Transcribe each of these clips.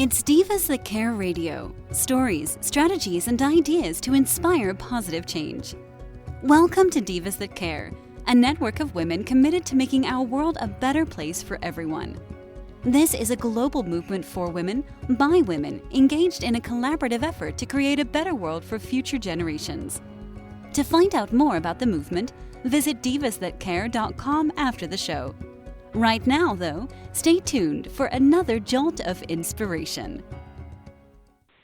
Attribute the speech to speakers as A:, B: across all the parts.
A: It's Divas That Care Radio. Stories, strategies, and ideas to inspire positive change. Welcome to Divas That Care, a network of women committed to making our world a better place for everyone. This is a global movement for women, by women, engaged in a collaborative effort to create a better world for future generations. To find out more about the movement, visit divasthatcare.com after the show. Right now, though, stay tuned for another jolt of inspiration.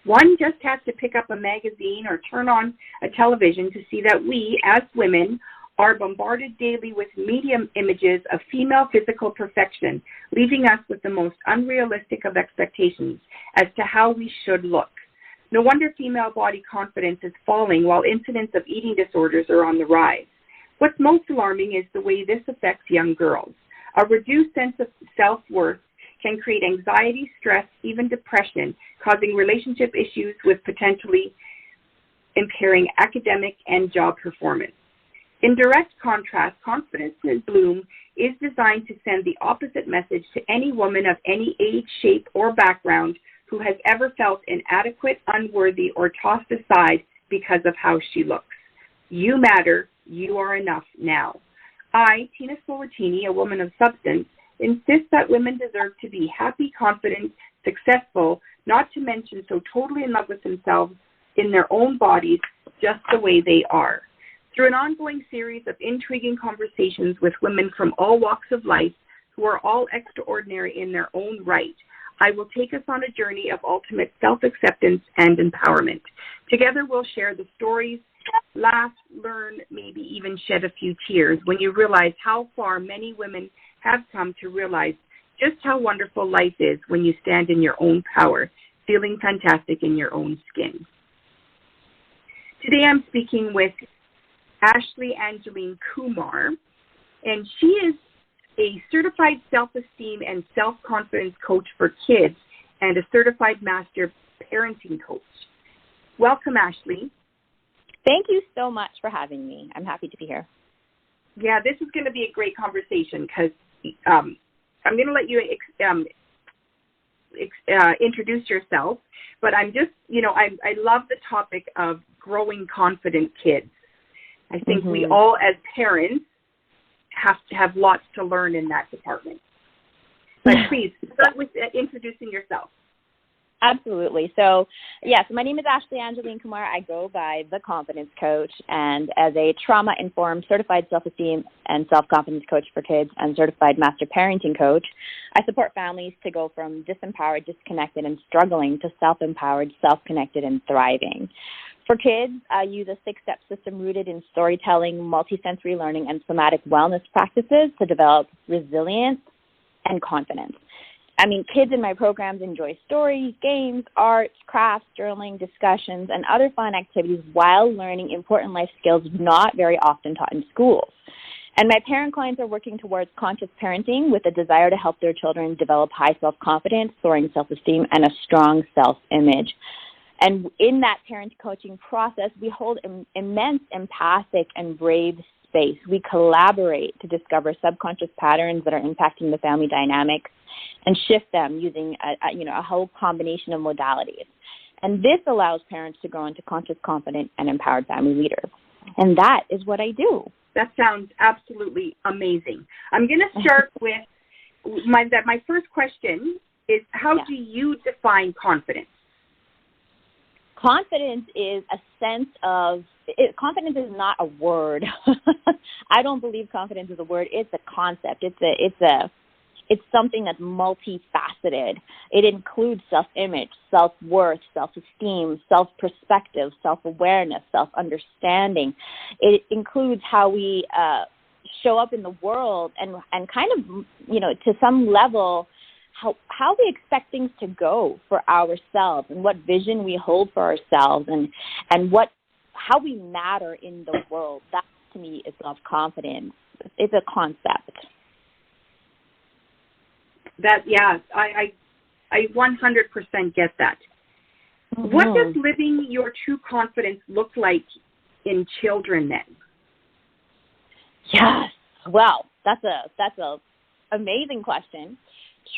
B: One just has to pick up a magazine or turn on a television to see that we, as women, are bombarded daily with media images of female physical perfection, leaving us with the most unrealistic of expectations as to how we should look. No wonder female body confidence is falling while incidents of eating disorders are on the rise. What's most alarming is the way this affects young girls. A reduced sense of self-worth can create anxiety, stress, even depression, causing relationship issues with potentially impairing academic and job performance. In direct contrast, Confidence in Bloom is designed to send the opposite message to any woman of any age, shape, or background who has ever felt inadequate, unworthy, or tossed aside because of how she looks. You matter. You are enough now. I, Tina Spolatini, a woman of substance, insist that women deserve to be happy, confident, successful, not to mention so totally in love with themselves in their own bodies, just the way they are. Through an ongoing series of intriguing conversations with women from all walks of life who are all extraordinary in their own right, I will take us on a journey of ultimate self-acceptance and empowerment. Together we'll share the stories, laugh, learn, maybe even shed a few tears when you realize how far many women have come to realize just how wonderful life is when you stand in your own power, feeling fantastic in your own skin. Today I'm speaking with Ashley Angeline Kumar, and she is a certified self-esteem and self-confidence coach for kids and a certified master parenting coach. Welcome, Ashley.
C: Thank you so much for having me. I'm happy to be here.
B: Yeah, this is going to be a great conversation because I'm going to let you introduce yourself, but I'm just, I love the topic of growing confident kids. I think we all, as parents, have to have lots to learn in that department. But please, start with introducing yourself.
C: Absolutely. So my name is Ashley Angeline Kumar. I go by The Confidence Coach, and as a trauma-informed certified self-esteem and self-confidence coach for kids and certified master parenting coach, I support families to go from disempowered, disconnected, and struggling to self-empowered, self-connected, and thriving. For kids, I use a 6-step system rooted in storytelling, multisensory learning, and somatic wellness practices to develop resilience and confidence. Kids in my programs enjoy stories, games, arts, crafts, journaling, discussions, and other fun activities while learning important life skills not very often taught in schools. And my parent clients are working towards conscious parenting with a desire to help their children develop high self-confidence, soaring self-esteem, and a strong self-image. And in that parent coaching process, we hold immense empathic and brave space. We collaborate to discover subconscious patterns that are impacting the family dynamics and shift them using a whole combination of modalities. And this allows parents to grow into conscious, confident, and empowered family leaders. And that is what I do.
B: That sounds absolutely amazing. I'm going to start with my first question is, how do you define confidence?
C: Confidence is a sense of, confidence is not a word. I don't believe confidence is a word. It's a concept. It's something that's multifaceted. It includes self-image, self-worth, self-esteem, self-perspective, self-awareness, self-understanding. It includes how we show up in the world and kind of, to some level, how we expect things to go for ourselves and what vision we hold for ourselves and how we matter in the world. That, to me, is self-confidence. It's a concept.
B: I 100% get that. Mm-hmm. What does living your true confidence look like in children then?
C: Yes. Well, that's a amazing question.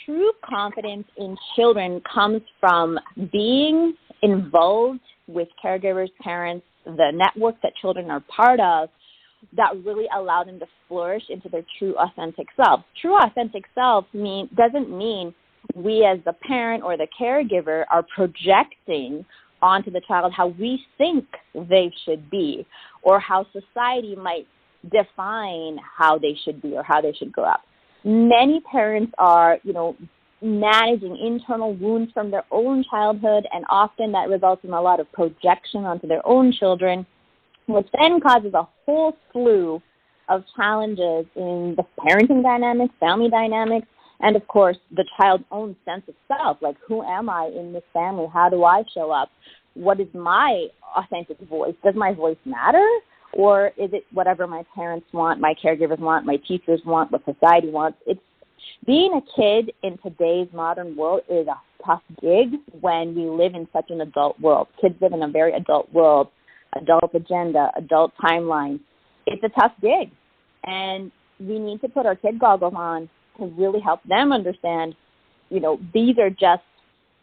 C: true confidence in children comes from being involved with caregivers, parents, the network that children are part of, that really allow them to flourish into their true, authentic self. True, authentic self doesn't mean we as the parent or the caregiver are projecting onto the child how we think they should be or how society might define how they should be or how they should grow up. Many parents are, managing internal wounds from their own childhood, and often that results in a lot of projection onto their own children, which then causes a whole slew of challenges in the parenting dynamics, family dynamics, and, of course, the child's own sense of self. Like, who am I in this family? How do I show up? What is my authentic voice? Does my voice matter? Or is it whatever my parents want, my caregivers want, my teachers want, what society wants? Being a kid in today's modern world is a tough gig when we live in such an adult world. Kids live in a very adult world, adult agenda, adult timeline. It's a tough gig. And we need to put our kid goggles on to really help them understand, these are just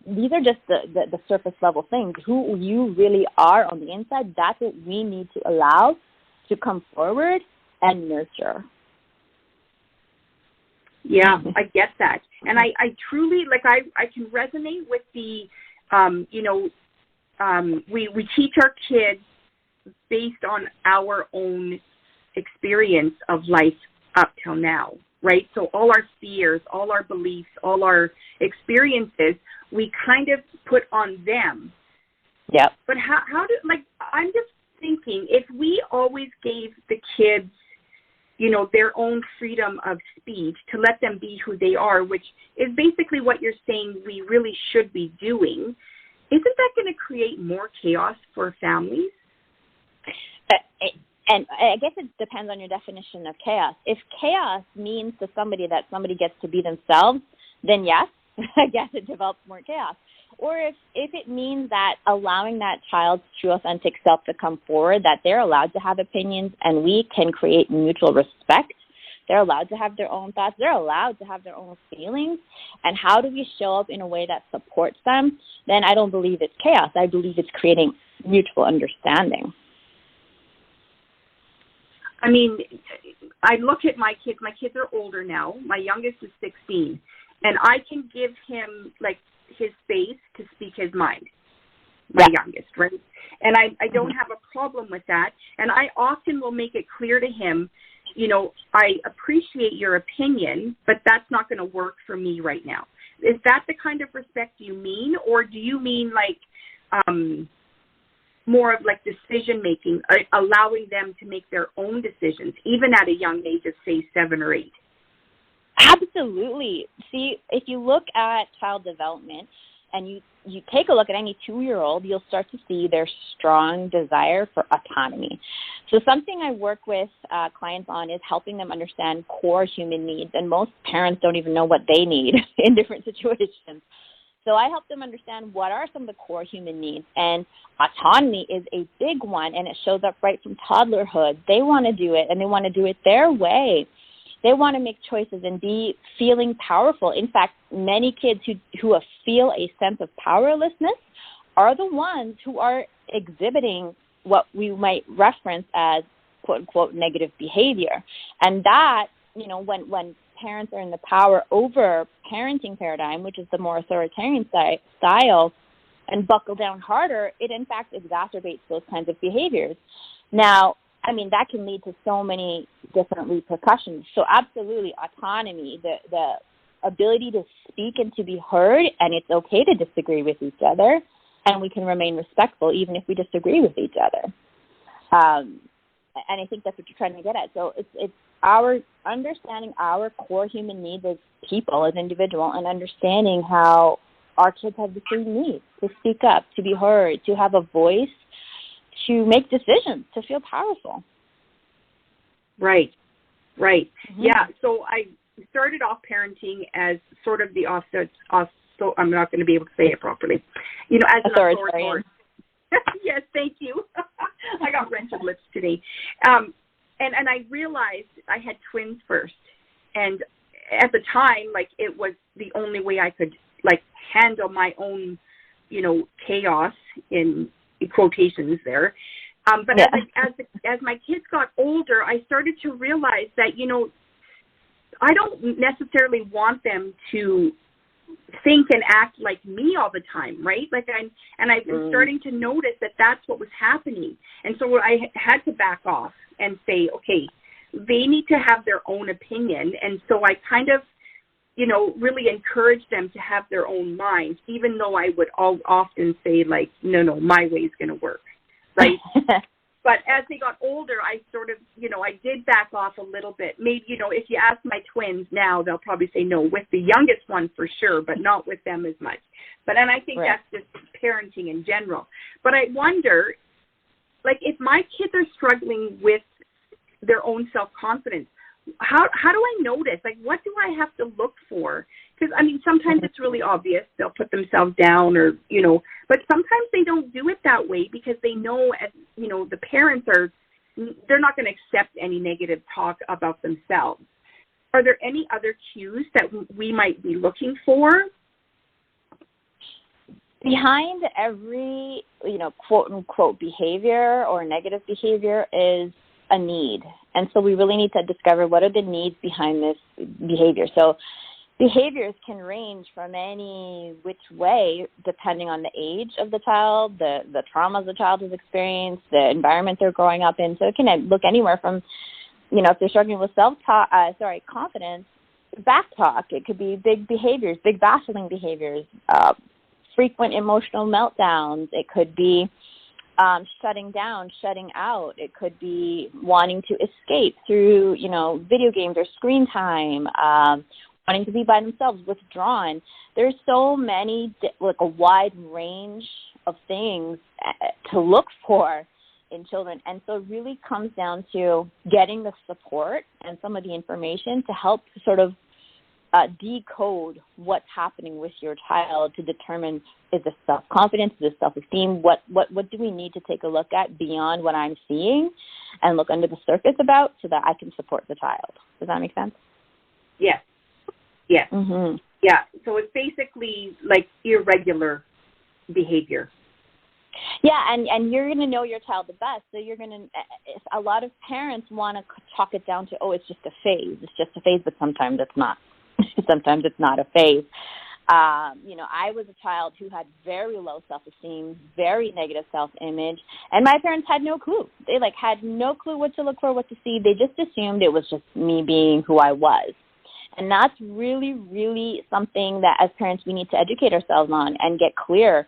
C: the surface level things. Who you really are on the inside, that's what we need to allow to come forward and nurture.
B: Yeah, I get that. And I truly, I can resonate with the, we teach our kids based on our own experience of life up till now, right? So all our fears, all our beliefs, all our experiences, we kind of put on them.
C: Yeah.
B: But how I'm just thinking, if we always gave the kids, their own freedom of speech to let them be who they are, which is basically what you're saying we really should be doing, isn't that going to create more chaos for families?
C: And I guess it depends on your definition of chaos. If chaos means to somebody that somebody gets to be themselves, then yes, I guess it develops more chaos. Or if it means that allowing that child's true authentic self to come forward, that they're allowed to have opinions and we can create mutual respect, they're allowed to have their own thoughts, they're allowed to have their own feelings, and how do we show up in a way that supports them, then I don't believe it's chaos. I believe it's creating mutual understanding.
B: I mean, I look at my kids. My kids are older now. My youngest is 16. And I can give him, his space to speak his mind, my youngest, right? And I don't have a problem with that. And I often will make it clear to him, I appreciate your opinion, but that's not going to work for me right now. Is that the kind of respect you mean? Or do you mean more of decision-making, allowing them to make their own decisions, even at a young age of, say, 7 or 8?
C: Absolutely. See, if you look at child development and you take a look at any 2-year-old, you'll start to see their strong desire for autonomy. So something I work with clients on is helping them understand core human needs, and most parents don't even know what they need in different situations. So I help them understand what are some of the core human needs, and autonomy is a big one, and it shows up right from toddlerhood. They want to do it, and they want to do it their way. They want to make choices and be feeling powerful. In fact, many kids who feel a sense of powerlessness are the ones who are exhibiting what we might reference as quote-unquote negative behavior. And that, when parents are in the power over parenting paradigm, which is the more authoritarian style, and buckle down harder, it in fact exacerbates those kinds of behaviors. Now, that can lead to so many different repercussions. So absolutely, autonomy, the ability to speak and to be heard, and it's okay to disagree with each other, and we can remain respectful even if we disagree with each other. And I think that's what you're trying to get at. So it's our understanding our core human needs as people, as individuals, and understanding how our kids have the same needs to speak up, to be heard, to have a voice, to make decisions, to feel powerful.
B: Right. Mm-hmm. Yeah, so I started off parenting as sort of the so I'm not going to be able to say it properly, as an authoritarian. Yes, thank you. I got rented lips today. And I realized I had twins first. And at the time, like, it was the only way I could, like, handle my own, chaos in quotations there. But as my kids got older, I started to realize that, I don't necessarily want them to think and act like me all the time, right? Like, I've been starting to notice that that's what was happening. And so I had to back off and say, okay, they need to have their own opinion. And so I kind of, really encourage them to have their own mind, even though I would often say, like, no, my way is going to work, right? But as they got older, I sort of, I did back off a little bit. Maybe, if you ask my twins now, they'll probably say no, with the youngest one for sure, but not with them as much. And I think that's just parenting in general. But I wonder, like, if my kids are struggling with their own self-confidence, how do I notice? Like, what do I have to look for? Because, sometimes it's really obvious. They'll put themselves down or, but sometimes they don't do it that way because they know, the parents they're not going to accept any negative talk about themselves. Are there any other cues that we might be looking for?
C: Behind every, quote unquote behavior or negative behavior is a need. And so we really need to discover what are the needs behind this behavior. So behaviors can range from any which way depending on the age of the child, the traumas the child has experienced, the environment they're growing up in. So it can look anywhere from, if they're struggling with confidence, back talk. It could be big behaviors, big battling behaviors, frequent emotional meltdowns. It could be shutting down, shutting out. It could be wanting to escape through, video games or screen time, wanting to be by themselves, withdrawn. There's so many, like a wide range of things to look for in children. And so it really comes down to getting the support and some of the information to help sort of decode what's happening with your child to determine, is this self-confidence, is this self-esteem, what do we need to take a look at beyond what I'm seeing and look under the surface about so that I can support the child. Does that make sense?
B: Yes. Yes.
C: Mm-hmm.
B: Yeah. So it's basically like irregular behavior.
C: Yeah, and you're going to know your child the best. So you're going to, a lot of parents want to chalk it down to, it's just a phase. It's just a phase, but sometimes it's not. Sometimes it's not a phase. I was a child who had very low self-esteem, very negative self-image, and my parents had no clue. They had no clue what to look for, what to see. They just assumed it was just me being who I was. And that's really, really something that as parents we need to educate ourselves on and get clear.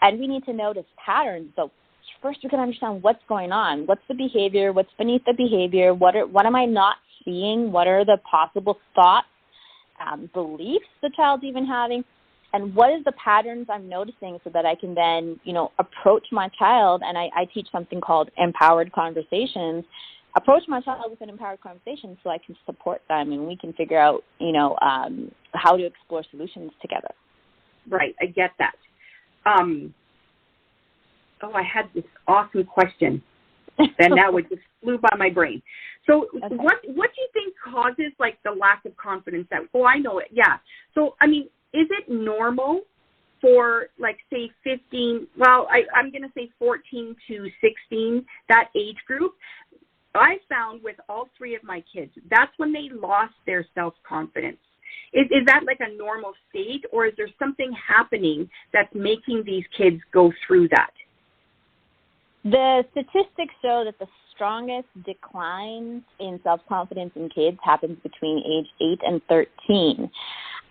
C: And we need to notice patterns. So first we can understand what's going on. What's the behavior? What's beneath the behavior? What am I not seeing? What are the possible thoughts, beliefs the child's even having? And what is the patterns I'm noticing so that I can then, approach my child, and I teach something called empowered conversations, approach my child with an empowered conversation so I can support them and we can figure out, how to explore solutions together. Right.
B: I get that. I had this awesome question, and now it just flew by my brain. So okay. What do you think causes, the lack of confidence? I know it, yeah. So, is it normal for, say, 15, I'm going to say 14 to 16, that age group? I found with all three of my kids, that's when they lost their self-confidence. Is that a normal state, or is there something happening that's making these kids go through that?
C: The statistics show that the strongest decline in self-confidence in kids happens between age 8 and 13.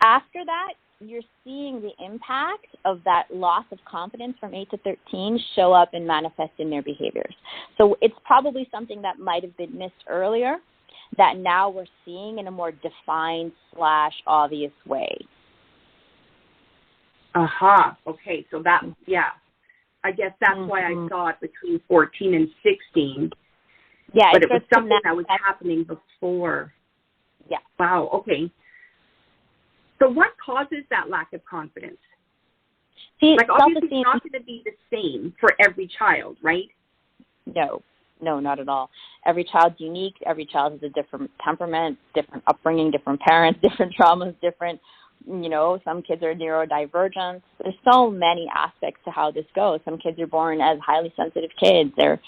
C: After that, you're seeing the impact of that loss of confidence from 8 to 13 show up and manifest in their behaviors. So it's probably something that might have been missed earlier that now we're seeing in a more defined / obvious way.
B: Okay. So that, yeah. I guess that's why I saw it between 14 and 16.
C: Yeah.
B: But it was something that was happening before.
C: Yeah.
B: Wow. Okay. So what causes that lack of confidence?
C: See,
B: obviously it's not going to be the same for every child, right?
C: No. No, not at all. Every child's unique. Every child has a different temperament, different upbringing, different parents, different traumas, different, some kids are neurodivergent. There's so many aspects to how this goes. Some kids are born as highly sensitive kids. They're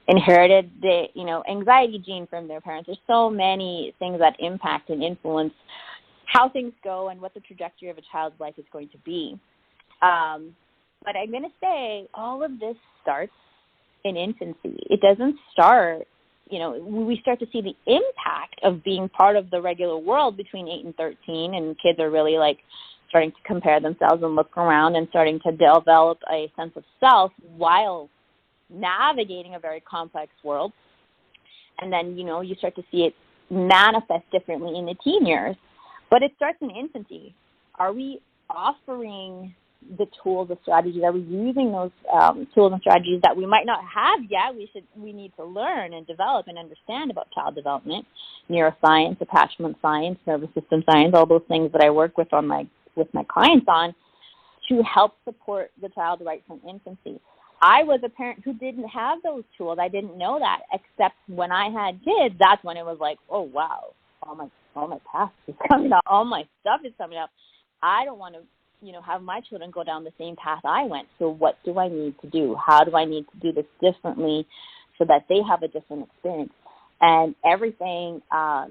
C: inherited the, anxiety gene from their parents. There's so many things that impact and influence how things go and what the trajectory of a child's life is going to be. But I'm going to say all of this starts in infancy. It doesn't start, we start to see the impact of being part of the regular world between 8 and 13, and kids are really like starting to compare themselves and look around and starting to develop a sense of self while navigating a very complex world. And then, you start to see it manifest differently in the teen years. But it starts in infancy. Are we offering the tools, the strategies? Are we using those tools and strategies that we might not have yet? We need to learn and develop and understand about child development, neuroscience, attachment science, nervous system science, all those things that I work with with my clients on to help support the child right from infancy. I was a parent who didn't have those tools. I didn't know that, except when I had kids, that's when it was like, oh, wow, all my past is coming up, all my stuff is coming up. I don't want to, have my children go down the same path I went. So what do I need to do? How do I need to do this differently so that they have a different experience? And everything I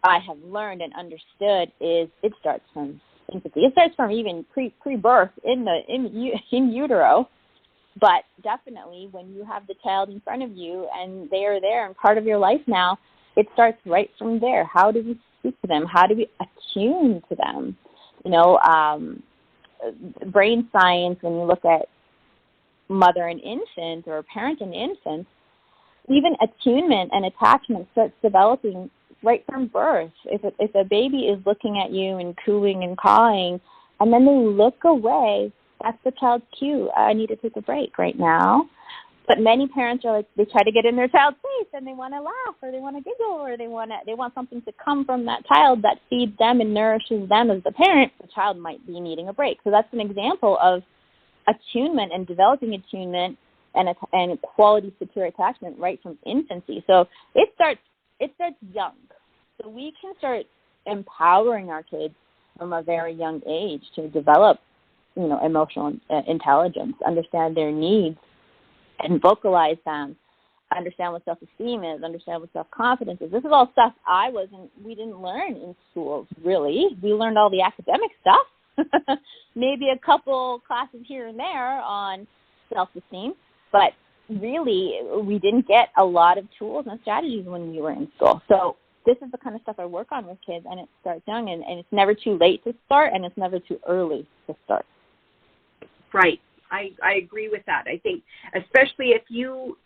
C: have learned and understood is it starts from infancy. It starts from even pre-birth in utero. But definitely when you have the child in front of you and they are there and part of your life now, it starts right from there. How do we speak to them? How do we attune to them? Brain science, when you look at mother and infant or parent and infant, even attunement and attachment starts developing right from birth. If a baby is looking at you and cooing and cawing, and then they look away, that's the child's cue. I need to take a break right now. But many parents are like, they try to get in their child's face and they want to laugh or they want to giggle or they want something to come from that child that feeds them and nourishes them as the parent. The child might be needing a break. So that's an example of attunement and developing attunement and quality secure attachment right from infancy. So it starts young. So we can start empowering our kids from a very young age to develop, emotional intelligence, understand their needs, and vocalize them, understand what self-esteem is, understand what self-confidence is. This is all stuff we didn't learn in schools, really. We learned all the academic stuff, maybe a couple classes here and there on self-esteem, but really we didn't get a lot of tools and strategies when we were in school. So this is the kind of stuff I work on with kids, and it starts young, and it's never too late to start, and it's never too early to start.
B: Right. I agree with that. I think especially if you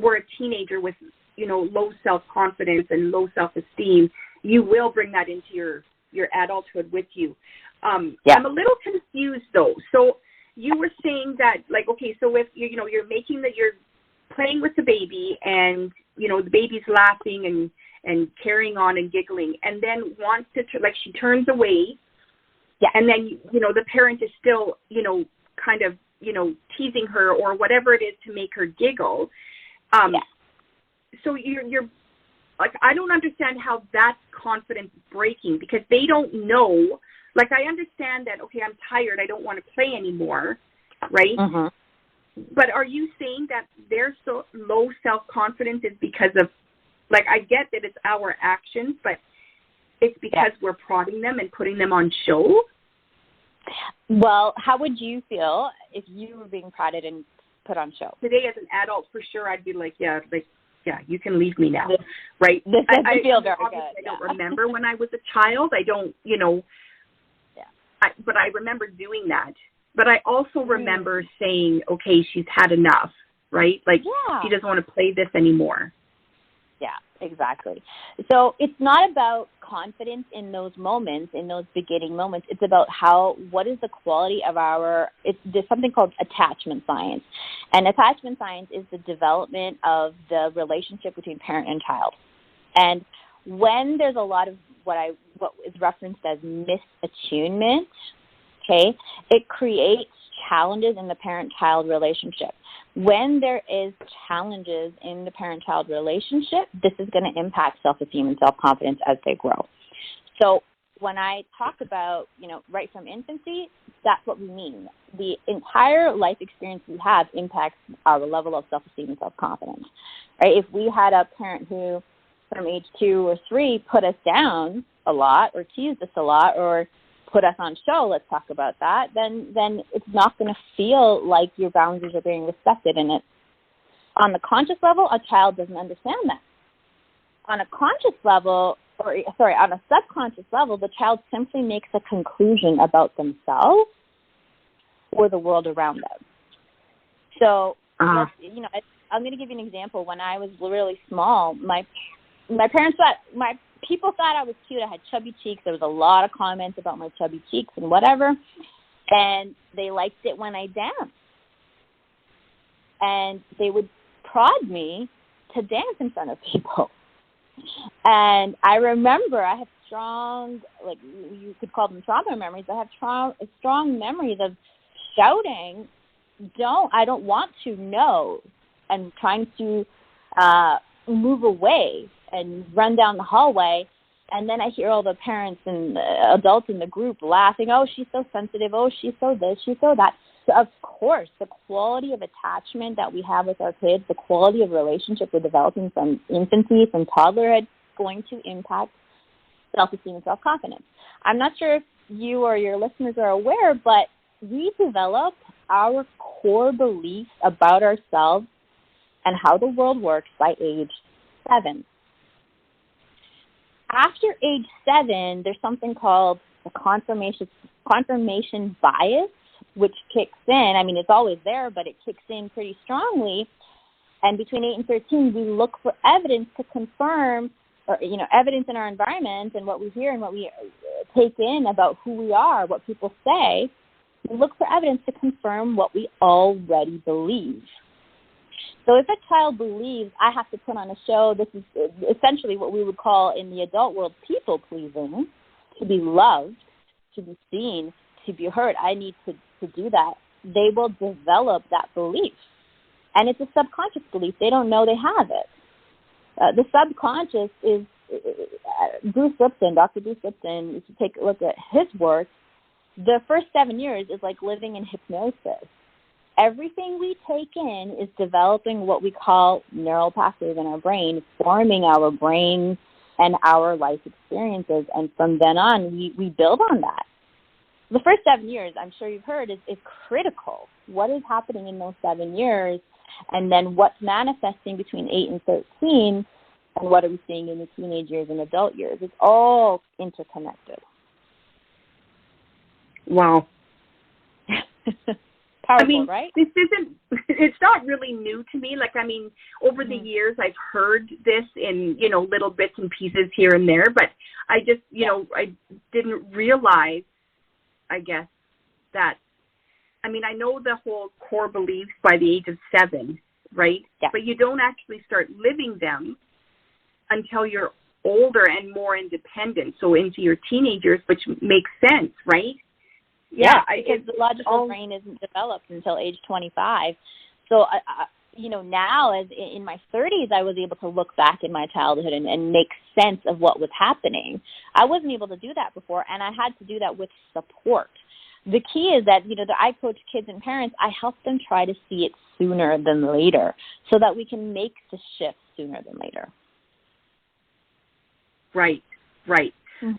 B: were a teenager with, low self-confidence and low self-esteem, you will bring that into your adulthood with you.
C: Yeah.
B: I'm a little confused though. So you were saying that, like, okay, so if you're playing with the baby and, the baby's laughing and carrying on and giggling and then wants to, she turns away.
C: Yeah.
B: And then, the parent is still, kind of, teasing her or whatever it is to make her giggle. So you're like, I don't understand how that's confidence breaking because they don't know. Like, I understand that, okay, I'm tired, I don't want to play anymore, right?
C: Mm-hmm.
B: But are you saying that their so low self-confidence is because of, like, I get that it's our actions, but it's because we're prodding them and putting them on show?
C: Well, how would you feel if you were being prodded and put on show?
B: Today, as an adult, for sure, I'd be like, yeah, you can leave me now, right?
C: This doesn't feel very good.
B: I don't remember when I was a child. I don't, but I remember doing that. But I also remember saying, okay, she's had enough, right? Like, she doesn't want to play this anymore.
C: Yeah, exactly. So it's not about confidence in those moments, in those beginning moments. It's about what is the quality of there's something called attachment science. And attachment science is the development of the relationship between parent and child. And when there's a lot of what is referenced as misattunement, okay, it creates challenges in the parent-child relationship. When there is challenges in the parent-child relationship, this is going to impact self-esteem and self-confidence as they grow. So when I talk about, right from infancy, that's what we mean. The entire life experience we have impacts our level of self-esteem and self-confidence. Right? If we had a parent who, from age 2 or 3, put us down a lot or teased us a lot or put us on show, let's talk about that, then it's not going to feel like your boundaries are being respected. And it, on the conscious level, a child doesn't understand that. On a conscious level, on a subconscious level, the child simply makes a conclusion about themselves or the world around them. So, I'm going to give you an example. When I was really small, my parents thought, people thought I was cute. I had chubby cheeks. There was a lot of comments about my chubby cheeks and whatever. And they liked it when I danced. And they would prod me to dance in front of people. And I remember I have strong, you could call them trauma memories. I have strong memories of shouting, I don't want to know, and trying to move away and run down the hallway, and then I hear all the parents and adults in the group laughing, oh, she's so sensitive, oh, she's so this, she's so that. So, of course, the quality of attachment that we have with our kids, the quality of relationship we're developing from infancy, from toddlerhood, going to impact self-esteem and self-confidence. I'm not sure if you or your listeners are aware, but we develop our core beliefs about ourselves and how the world works by age 7. After age 7, there's something called the confirmation bias, which kicks in. I mean, it's always there, but it kicks in pretty strongly. And between 8 and 13, we look for evidence to confirm, or, evidence in our environment and what we hear and what we take in about who we are, what people say. We look for evidence to confirm what we already believe. So if a child believes I have to put on a show, this is essentially what we would call in the adult world people-pleasing, to be loved, to be seen, to be heard, I need to do that, they will develop that belief. And it's a subconscious belief. They don't know they have it. The subconscious is, Dr. Bruce Lipton, if you take a look at his work, the first 7 years is like living in hypnosis. Everything we take in is developing what we call neural pathways in our brain, forming our brain and our life experiences. And from then on, we build on that. The first 7 years, I'm sure you've heard, is critical. What is happening in those 7 years, and then what's manifesting between 8 and 13, and what are we seeing in the teenage years and adult years? It's all interconnected.
B: Wow.
C: Powerful, right?
B: It's not really new to me. Over the years, I've heard this in, little bits and pieces here and there, but I just, I didn't realize, I guess, that, I know the whole core beliefs by the age of 7, right?
C: Yeah.
B: But you don't actually start living them until you're older and more independent, so into your teenagers, which makes sense, right?
C: Yeah, because the logical brain isn't developed until age 25. So, now as in my 30s, I was able to look back in my childhood and make sense of what was happening. I wasn't able to do that before, and I had to do that with support. The key is that, that I coach kids and parents, I help them try to see it sooner than later so that we can make the shift sooner than later.
B: Right. Mm-hmm.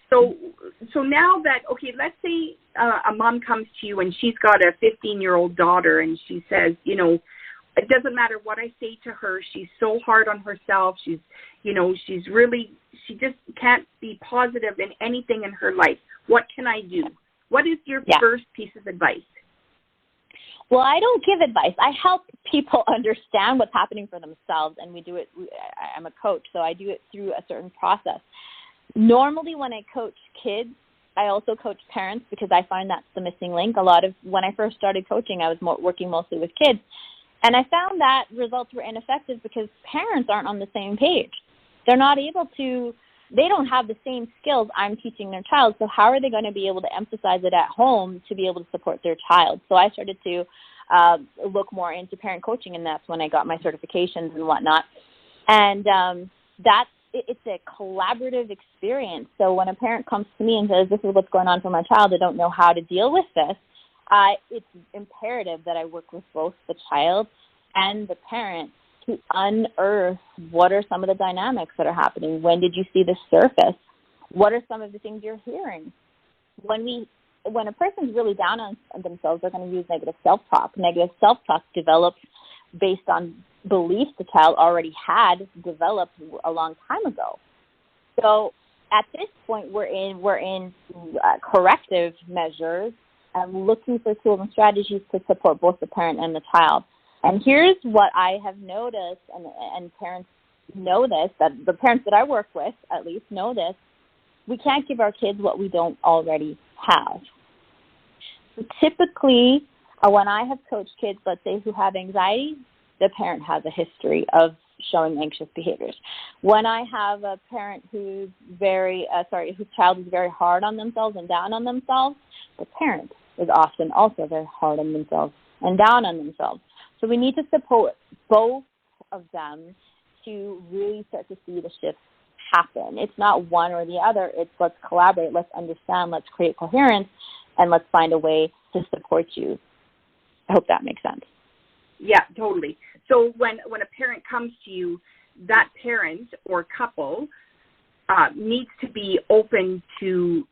B: So now that, let's say a mom comes to you and she's got a 15-year-old daughter and she says, it doesn't matter what I say to her. She's so hard on herself. She just can't be positive in anything in her life. What can I do? What is your first piece of advice?
C: Well, I don't give advice. I help people understand what's happening for themselves, and we do it. I'm a coach, so I do it through a certain process. Normally, when I coach kids, I also coach parents because I find that's the missing link. When I first started coaching, I was working mostly with kids, and I found that results were ineffective because parents aren't on the same page. They're not able to they don't have the same skills I'm teaching their child, so how are they going to be able to emphasize it at home to be able to support their child? So I started to look more into parent coaching, and that's when I got my certifications and whatnot. And it's a collaborative experience. So when a parent comes to me and says, this is what's going on for my child, I don't know how to deal with this, it's imperative that I work with both the child and the parent to unearth what are some of the dynamics that are happening. When did you see this surface? What are some of the things you're hearing? When a person's really down on themselves, they're going to use negative self-talk. Negative self-talk develops based on beliefs the child already had developed a long time ago. So at this point, we're in corrective measures and looking for tools and strategies to support both the parent and the child. And here's what I have noticed, and parents know this, that the parents that I work with at least know this: we can't give our kids what we don't already have. So typically, when I have coached kids, let's say, who have anxiety, the parent has a history of showing anxious behaviors. When I have a parent whose child is very hard on themselves and down on themselves, the parent is often also very hard on themselves and down on themselves. So we need to support both of them to really start to see the shifts happen. It's not one or the other. It's let's collaborate, let's understand, let's create coherence, and let's find a way to support you. I hope that makes sense.
B: Yeah, totally. So when a parent comes to you, that parent or couple needs to be open to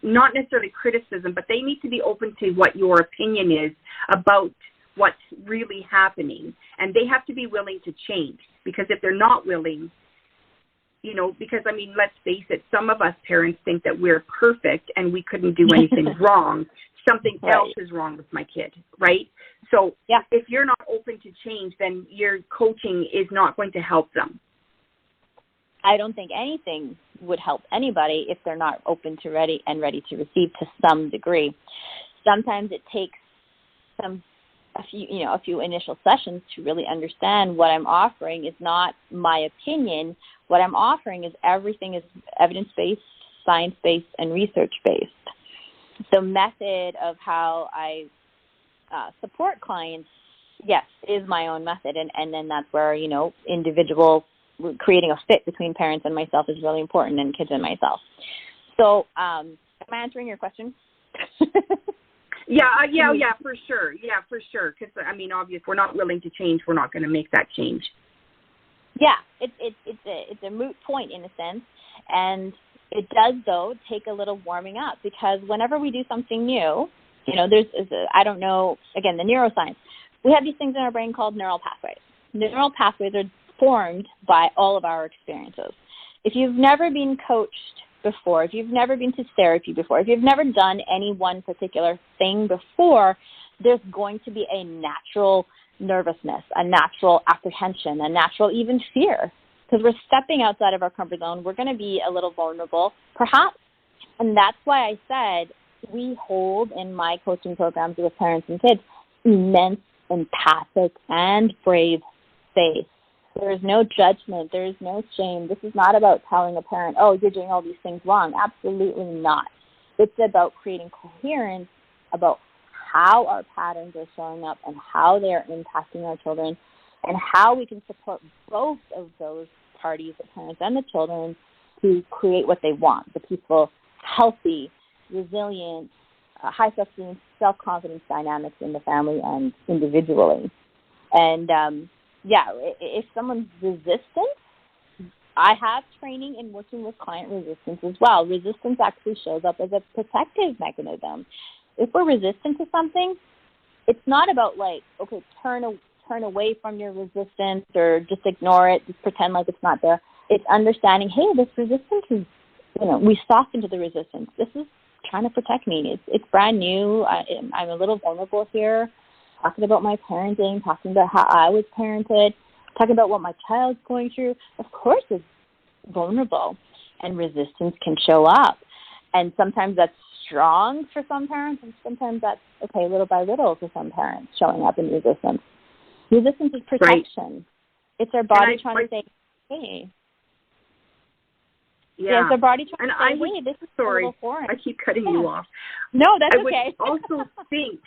B: not necessarily criticism, but they need to be open to what your opinion is about what's really happening. And they have to be willing to change, because if they're not willing, because, let's face it, some of us parents think that we're perfect and we couldn't do anything wrong. Something else is wrong with my kid, right? So if you're not open to change, then your coaching is not going to help them.
C: I don't think anything would help anybody if they're not open to ready to receive to some degree. Sometimes it takes a few initial sessions to really understand what I'm offering is not my opinion. What I'm offering is everything is evidence-based, science-based, and research-based. The method of how I support clients, yes, is my own method, and then that's where, individual creating a fit between parents and myself is really important, and kids and myself. So am I answering your question?
B: Yeah, for sure. Yeah, for sure. Because, obviously, if we're not willing to change, we're not going to make that change.
C: Yeah, it's a moot point in a sense, and it does, though, take a little warming up, because whenever we do something new, the neuroscience, we have these things in our brain called neural pathways. Neural pathways are formed by all of our experiences. If you've never been coached before, if you've never been to therapy before, if you've never done any one particular thing before, there's going to be a natural nervousness, a natural apprehension, a natural even fear, because we're stepping outside of our comfort zone. We're going to be a little vulnerable, perhaps. And that's why I said we hold in my coaching programs with parents and kids immense empathic and brave faith. There is no judgment. There is no shame. This is not about telling a parent, oh, you're doing all these things wrong. Absolutely not. It's about creating coherence about how our patterns are showing up and how they are impacting our children, and how we can support both of those parties, the parents and the children, to create what they want, the peaceful, healthy, resilient, high self-esteem, self-confidence dynamics in the family and individually. And, if someone's resistant, I have training in working with client resistance as well. Resistance actually shows up as a protective mechanism. If we're resistant to something, it's not about turn away from your resistance or just ignore it, just pretend like it's not there. It's understanding, hey, this resistance is, we soften to the resistance. This is trying to protect me. It's brand new. I'm a little vulnerable here, talking about my parenting, talking about how I was parented, talking about what my child's going through. Of course it's vulnerable, and resistance can show up. And sometimes that's strong for some parents, and sometimes that's, little by little for some parents showing up in resistance. Resistance is protection. Right. It's our body trying to say, hey. Yeah, so body trauma.
B: And
C: this is
B: sorry,
C: a little foreign.
B: I keep cutting you off.
C: No, that's okay.
B: I would also think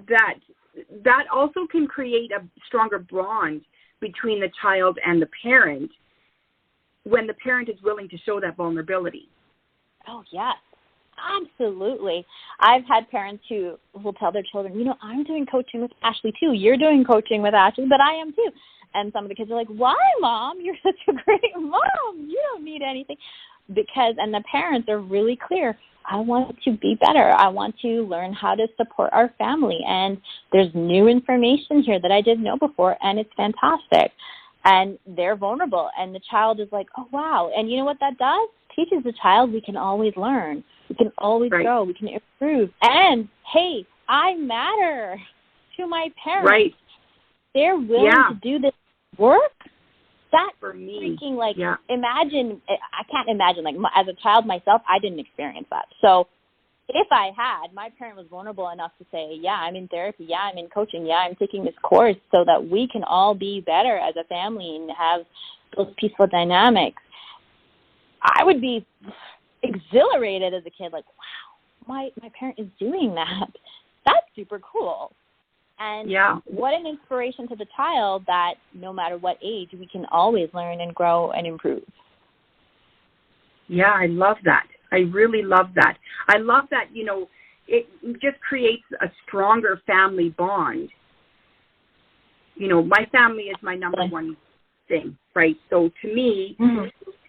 B: that also can create a stronger bond between the child and the parent when the parent is willing to show that vulnerability.
C: Oh, yes, absolutely. I've had parents who will tell their children, I'm doing coaching with Ashley too. You're doing coaching with Ashley, but I am too. And some of the kids are like, why, Mom? You're such a great mom. You don't need anything. And the parents are really clear. I want to be better. I want to learn how to support our family. And there's new information here that I didn't know before, and it's fantastic. And they're vulnerable. And the child is like, oh, wow. And you know what that does? Teaches the child we can always learn. We can always grow. We can improve. And, hey, I matter to my parents.
B: Right.
C: They're willing to do this work. That's
B: for me.
C: Freaking, imagine, I can't imagine, as a child myself, I didn't experience that. So if I had, my parent was vulnerable enough to say, yeah, I'm in therapy, yeah, I'm in coaching, yeah, I'm taking this course so that we can all be better as a family and have those peaceful dynamics. I would be exhilarated as a kid, like, wow, my parent is doing that. That's super cool. And what an inspiration to the child that no matter what age, we can always learn and grow and improve.
B: Yeah, I love that. I really love that. I love that, it just creates a stronger family bond. My family is my number one thing, right? So to me,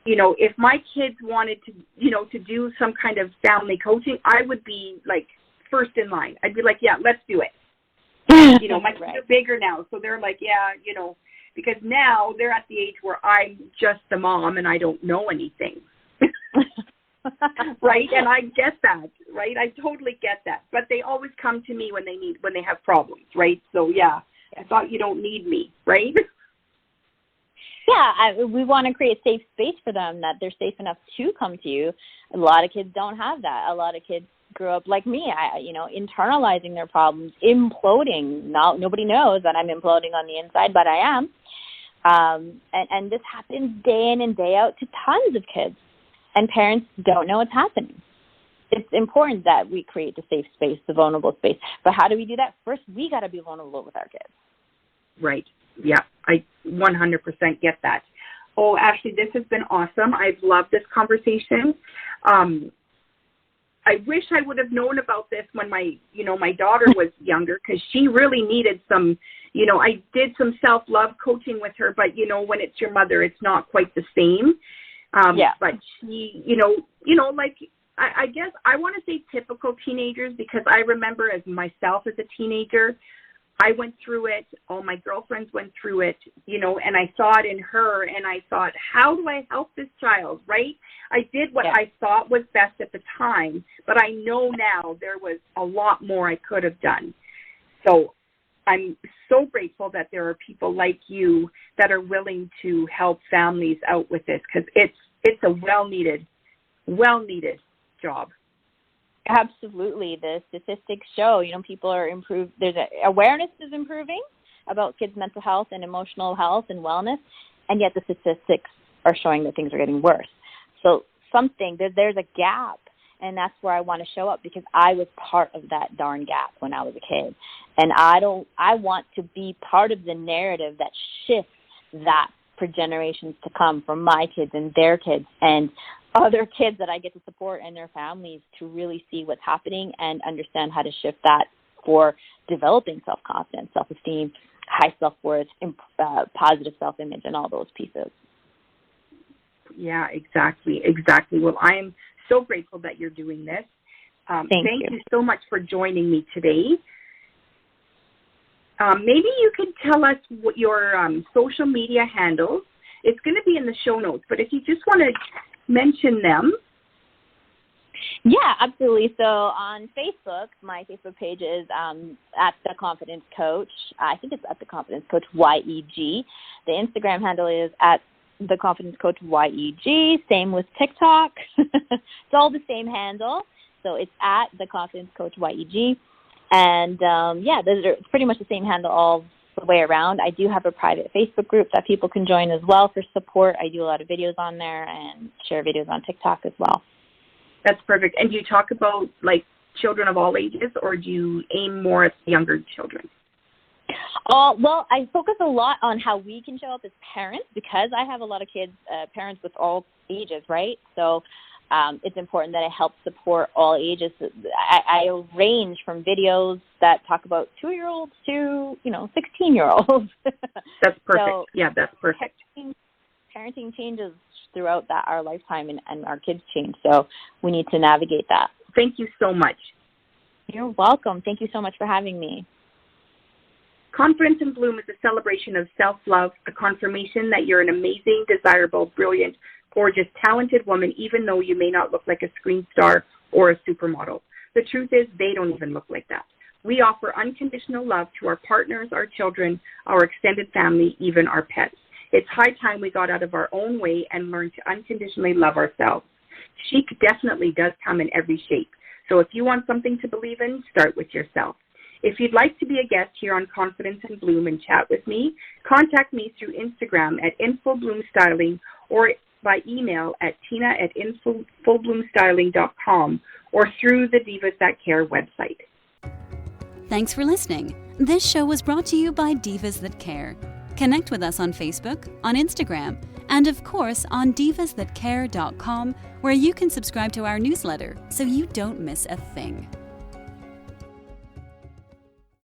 B: if my kids wanted to, to do some kind of family coaching, I would be first in line. I'd be like, yeah, let's do it. My kids are bigger now, so they're like, because now they're at the age where I'm just the mom and I don't know anything. Right? And I get that, right? I totally get that. But they always come to me when they have problems, right? So, I thought you don't need me, right?
C: Yeah, we want to create safe space for them, that they're safe enough to come to you. A lot of kids don't have that. A lot of kids grew up like me, internalizing their problems, imploding. Nobody knows that I'm imploding on the inside, but I am. And this happens day in and day out to tons of kids. And parents don't know what's happening. It's important that we create the safe space, the vulnerable space. But how do we do that? First, we got to be vulnerable with our kids.
B: Right. Yeah, I 100% get that. Oh, Ashley, this has been awesome. I've loved this conversation. I wish I would have known about this when my daughter was younger, because she really needed some, I did some self-love coaching with her, but, when it's your mother, it's not quite the same. But she, I guess I want to say typical teenagers, because I remember as myself as a teenager, I went through it. All my girlfriends went through it, and I saw it in her, and I thought, how do I help this child, right? I did what I thought was best at the time, but I know now there was a lot more I could have done. So I'm so grateful that there are people like you that are willing to help families out with this, because it's a well-needed job.
C: Absolutely. The statistics show, people are improved. Awareness is improving about kids' mental health and emotional health and wellness, and yet the statistics are showing that things are getting worse. So there's a gap, and that's where I want to show up, because I was part of that darn gap when I was a kid. And I want to be part of the narrative that shifts that for generations to come, from my kids and their kids and other kids that I get to support and their families, to really see what's happening and understand how to shift that for developing self-confidence, self-esteem, high self-worth, positive self-image, and all those pieces. Yeah,
B: exactly. Well, I am so grateful that you're doing this. Thank you so much for joining me today. Maybe you could tell us what your social media handles. It's going to be in the show notes, but if you just want to mention them.
C: Yeah, absolutely. So on Facebook, my Facebook page is at The Confidence Coach. I think it's at The Confidence Coach YEG. The Instagram handle is at The Confidence Coach YEG. Same with TikTok. It's all the same handle. So it's at The Confidence Coach YEG. And, those are pretty much the same handle all the way around. I do have a private Facebook group that people can join as well for support. I do a lot of videos on there and share videos on TikTok as well.
B: That's perfect. And do you talk about, like, children of all ages, or do you aim more at younger children?
C: Well, I focus a lot on how we can show up as parents because I have a lot of kids, parents with all ages, right? So it's important that I help support all ages. I range from videos that talk about 2-year-olds to, 16-year-olds.
B: That's perfect.
C: So
B: that's perfect.
C: Parenting changes throughout our lifetime, and our kids change. So we need to navigate that.
B: Thank you so much.
C: You're welcome. Thank you so much for having me.
B: Confidence in Bloom is a celebration of self-love, a confirmation that you're an amazing, desirable, brilliant, gorgeous, talented woman, even though you may not look like a screen star or a supermodel. The truth is, they don't even look like that. We offer unconditional love to our partners, our children, our extended family, even our pets. It's high time we got out of our own way and learned to unconditionally love ourselves. Chic definitely does come in every shape. So if you want something to believe in, start with yourself. If you'd like to be a guest here on Confidence in Bloom and chat with me, contact me through Instagram at infobloomstyling or by email at tina@infobloomstyling.com or through the Divas That Care website.
A: Thanks for listening. This show was brought to you by Divas That Care. Connect with us on Facebook, on Instagram, and of course on divasthatcare.com, where you can subscribe to our newsletter so you don't miss a thing.